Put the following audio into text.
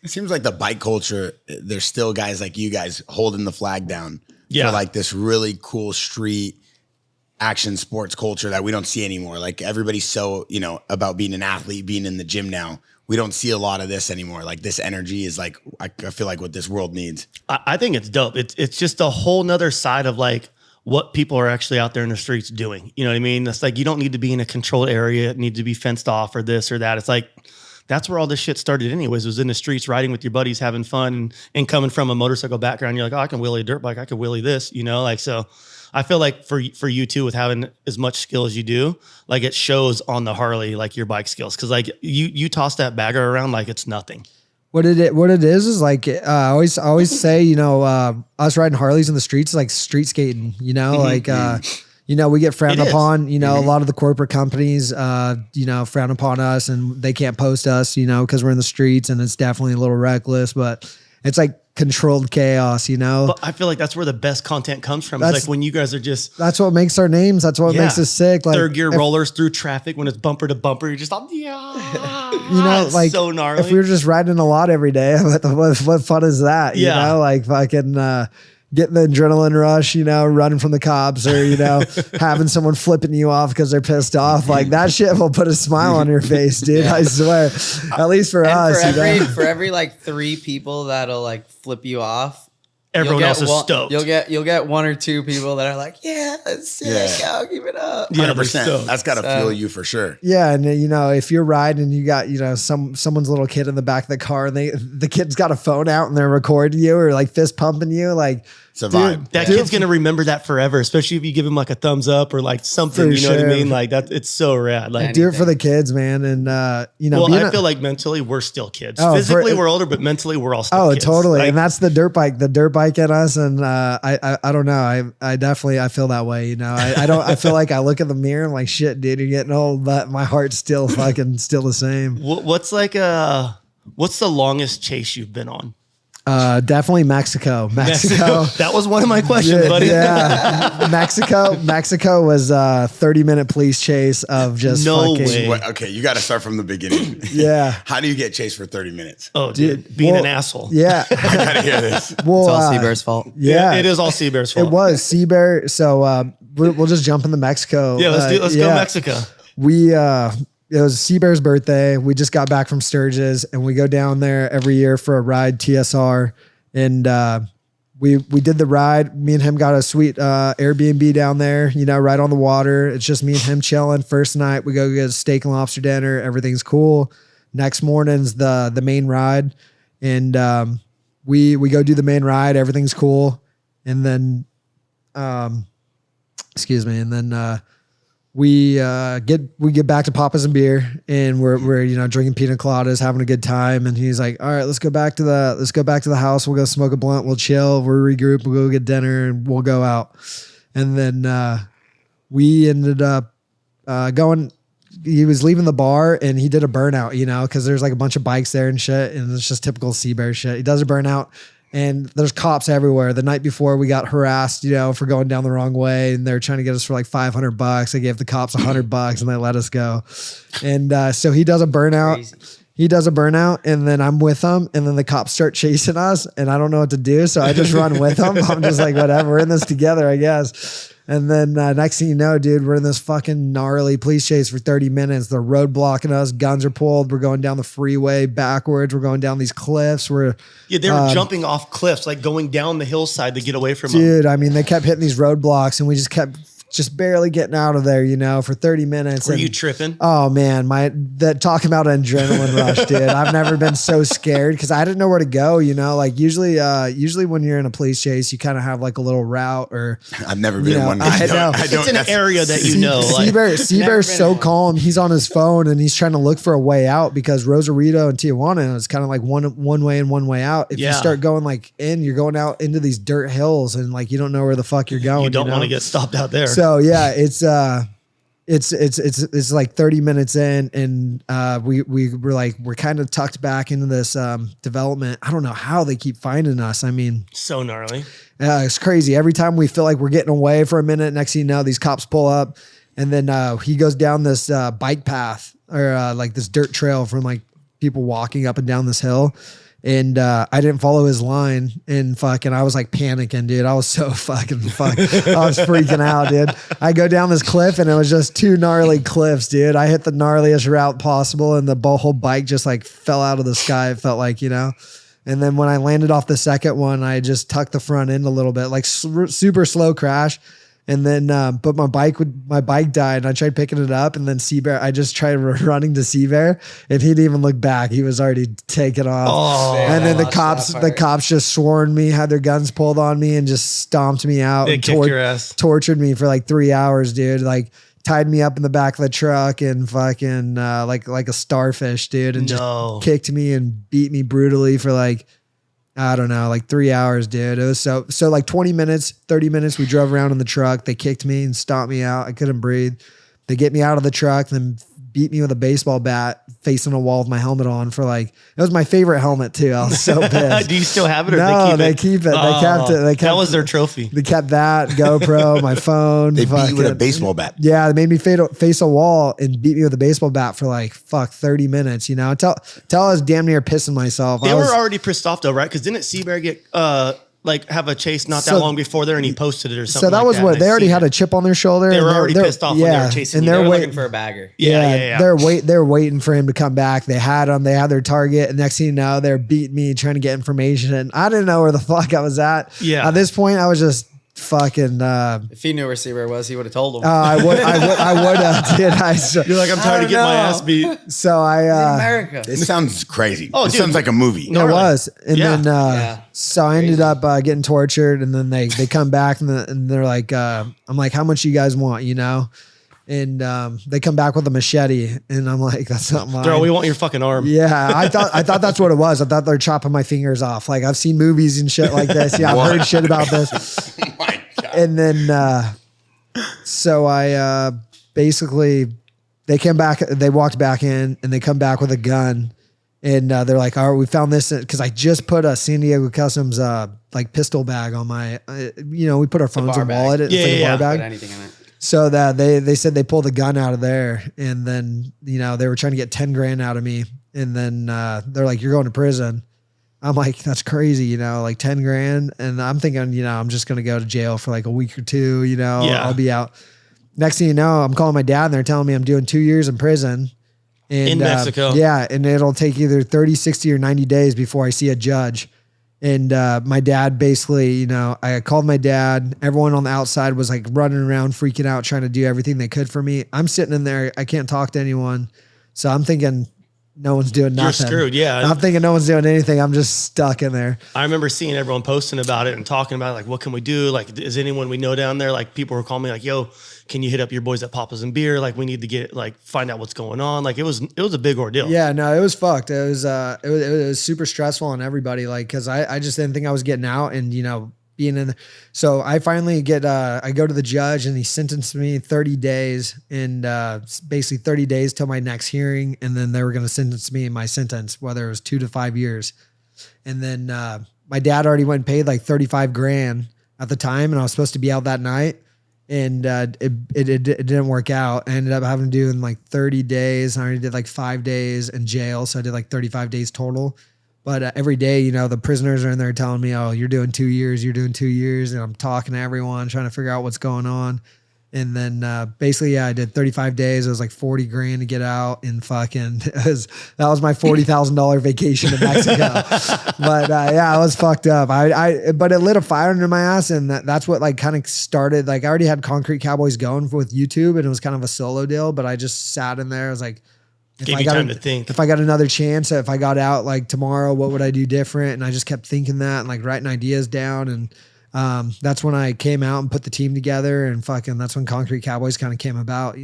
It seems like the bike culture, there's still guys like you guys holding the flag down for like this really cool street action sports culture that we don't see anymore. Like everybody's so, about being an athlete, being in the gym now. We don't see a lot of this anymore. Like this energy is like, I feel like what this world needs. I think it's dope. It's just a whole nother side of like what people are actually out there in the streets doing. You know what I mean? It's like, you don't need to be in a controlled area. It needs to be fenced off or this or that. It's like, that's where all this shit started anyways. It was in the streets, riding with your buddies, having fun, and coming from a motorcycle background. You're like, oh, I can wheelie a dirt bike. I can wheelie this, so I feel like for you too, with having as much skill as you do, like it shows on the Harley, like your bike skills. Cause like you toss that bagger around like it's nothing. What it is like, I always say, us riding Harleys in the streets, like street skating, like, we get frowned upon, a lot of the corporate companies, frown upon us and they can't post us, cause we're in the streets and it's definitely a little reckless, but it's like controlled chaos, But I feel like that's where the best content comes from. It's like when you guys are just... That's what makes our names. That's what makes us sick. Like third gear rollers through traffic when it's bumper to bumper. You're just like, like so gnarly. If we were just riding a lot every day, what fun is that? Like fucking... getting the adrenaline rush, running from the cops or, having someone flipping you off because they're pissed off. Like that shit will put a smile on your face, dude. I swear. At least for us. For every like 3 people that'll like flip you off, everyone else is stoked. You'll get 1 or 2 people that are like, yeah, that's sick. I'll keep it up. 100%. That's got to fuel you for sure. Yeah. And if you're riding and you got, someone's little kid in the back of the car and the kid's got a phone out and they're recording you or like fist pumping you, like, dude, that kid's going to remember that forever, especially if you give him like a thumbs up or like something, what I mean? Like that, it's so rad. Like do it for the kids, man. And, I feel like mentally we're still kids. Physically we're older, but mentally we're all still kids. Totally. Like, and that's the dirt bike in us. And, I don't know. I definitely, I feel that way, I feel like I look in the mirror and like, shit, dude, you're getting old, but my heart's still fucking still the same. What's the longest chase you've been on? Definitely Mexico. That was one of my questions, buddy. Yeah. Mexico was a 30-minute police chase of just way. Okay, you got to start from the beginning. Yeah. How do you get chased for 30 minutes? Oh, dude, being an asshole. Yeah. I got to hear this. Well, it's all Seabear's fault. Yeah. It is all Seabear's fault. It was Seabear. So we'll just jump into Mexico. Yeah, let's go Mexico. It was Seabear's birthday. We just got back from Sturgis and we go down there every year for a ride, TSR. And we did the ride. Me and him got a sweet Airbnb down there, right on the water. It's just me and him chilling. First night, we go get a steak and lobster dinner. Everything's cool. Next morning's the main ride. And we go do the main ride. Everything's cool. And then, we get back to Papa's and beer and we're drinking pina coladas, having a good time. And he's like, all right, let's go back to the house. We'll go smoke a blunt. We'll chill. We'll regroup. We'll go get dinner and we'll go out. And then we ended up going. He was leaving the bar and he did a burnout, because there's like a bunch of bikes there and shit. And it's just typical Seabear shit. He does a burnout. And there's cops everywhere. The night before we got harassed, for going down the wrong way. And they're trying to get us for like $500. They gave the cops $100 and they let us go. And so he does a burnout. Crazy. He does a burnout and then I'm with him. And then the cops start chasing us and I don't know what to do. So I just run with him. I'm just like, whatever, we're in this together, I guess. And then next thing you know, dude, we're in this fucking gnarly police chase for 30 minutes. They're road blocking us. Guns are pulled. We're going down the freeway backwards. We're going down these cliffs. They were jumping off cliffs, like going down the hillside to get away from them. Dude, I mean, they kept hitting these roadblocks and we just kept barely getting out of there, for 30 minutes. Were you tripping? Oh man, talking about an adrenaline rush, dude. I've never been so scared because I didn't know where to go, like usually when you're in a police chase, you kind of have like a little route or I've never been in one. I know. It's an area that Seabear's so calm. He's on his phone and he's trying to look for a way out because Rosarito and Tijuana is kind of like one way in, one way out. If you start going like in, you're going out into these dirt hills and like you don't know where the fuck you're going. You don't want to get stopped out there. So yeah, it's like 30 minutes in and we're kind of tucked back into this development. I don't know how they keep finding us. I mean, so gnarly. It's crazy. Every time we feel like we're getting away for a minute, next thing you know, these cops pull up and then he goes down this bike path or like this dirt trail from like people walking up and down this hill. And I didn't follow his line, and fucking I was like panicking, dude. I was so fucking fucked. I was freaking out, dude. I go down this cliff, and it was just 2 gnarly cliffs, dude. I hit the gnarliest route possible, and the whole bike just like fell out of the sky. It felt like, And then when I landed off the second one, I just tucked the front end a little bit, like super slow crash. And then, but my bike died, and I tried picking it up, and then I just tried running to Seabear, and he didn't even look back. He was already taken off. Oh, and then the cops just swarmed me, had their guns pulled on me, and just stomped me out. They kicked your ass. Tortured me for like 3 hours, dude. Like tied me up in the back of the truck and fucking, like a starfish, dude. And just kicked me and beat me brutally for like, I don't know, like 3 hours, dude. It was so like 20 minutes, 30 minutes. We drove around in the truck. They kicked me and stomped me out. I couldn't breathe. They get me out of the truck, then beat me with a baseball bat facing a wall with my helmet on for like, it was my favorite helmet too. I was so pissed. Do you still have it or no, they keep it? They kept it. That was their trophy. They kept that, GoPro, my phone. They beat you with a baseball bat. Yeah, they made me face a wall and beat me with a baseball bat for like 30 minutes, Tell I was damn near pissing myself. They were already pissed off though, right? Because didn't Seabear get have a chase not that long before there, and he posted it or something? So that was what they already had a chip on their shoulder. They were already pissed off when they were chasing. And they're looking for a bagger. Yeah. They're waiting for him to come back. They had him. They had their target. And next thing you know, they're beating me, trying to get information. And I didn't know where the fuck I was at. Yeah. At this point, I was just fucking. If he knew where Seabear was, he would have told him. I would have. You're like, I'm tired of getting my ass beat. So America. This sounds crazy. Oh, this dude. sounds like a movie. No, it was. And Yeah. then, so I ended up getting tortured, and then they come back and they're like, I'm like, how much you guys want, And they come back with a machete, and I'm like, that's not mine. Bro, we want your fucking arm. Yeah, I thought that's what it was. I thought they're chopping my fingers off. Like I've seen movies and shit like this. Yeah, I've heard shit about this. Oh my God. And then, so I basically, they came back, they walked back in, and they come back with a gun. And they're like, all right, we found this because I just put a San Diego Customs like pistol bag on my, we put our phones and wallet. It's like a bar bag. Put anything in it. So that they said they pulled the gun out of there, and then they were trying to get 10 grand out of me, and then they're like, you're going to prison. I'm like, that's crazy, like 10 grand, and I'm thinking, I'm just gonna go to jail for like a week or two, I'll be out. Next thing you know, I'm calling my dad, and they're telling me I'm doing 2 years in prison. And, in Mexico. Yeah, and it'll take either 30, 60, or 90 days before I see a judge. And my dad basically, I called my dad. Everyone on the outside was like running around, freaking out, trying to do everything they could for me. I'm sitting in there. I can't talk to anyone. So I'm thinking no one's doing nothing. You're screwed, yeah. I'm thinking no one's doing anything. I'm just stuck in there. I remember seeing everyone posting about it and talking about it, like, what can we do? Like, is anyone we know down there? Like, people were calling me like, yo, can you hit up your boys at Papa's and Beer? Like, we need to find out what's going on. Like, it was a big ordeal. Yeah, no, it was fucked. It was super stressful on everybody. Like, cause I just didn't think I was getting out, and, being in. So I finally I go to the judge, and he sentenced me 30 days and basically 30 days till my next hearing. And then they were going to sentence me in my sentence, whether it was 2 to 5 years. And then my dad already went and paid like 35 grand at the time, and I was supposed to be out that night. And it didn't work out. I ended up having to do in like 30 days. I already did like 5 days in jail. So I did like 35 days total. But every day, the prisoners are in there telling me, oh, you're doing 2 years, you're doing 2 years. And I'm talking to everyone, trying to figure out what's going on. And then basically, I did 35 days. It was like 40 grand to get out, and fucking, that was my $40,000 vacation to Mexico. But I was fucked up. But it lit a fire under my ass, and that's what like kind of started. Like I already had Concrete Cowboys going with YouTube, and it was kind of a solo deal. But I just sat in there. I was like, Gave you time to think. If I got another chance, if I got out like tomorrow, what would I do different? And I just kept thinking that and like writing ideas down. And that's when I came out and put the team together, and fucking that's when Concrete Cowboys kind of came about.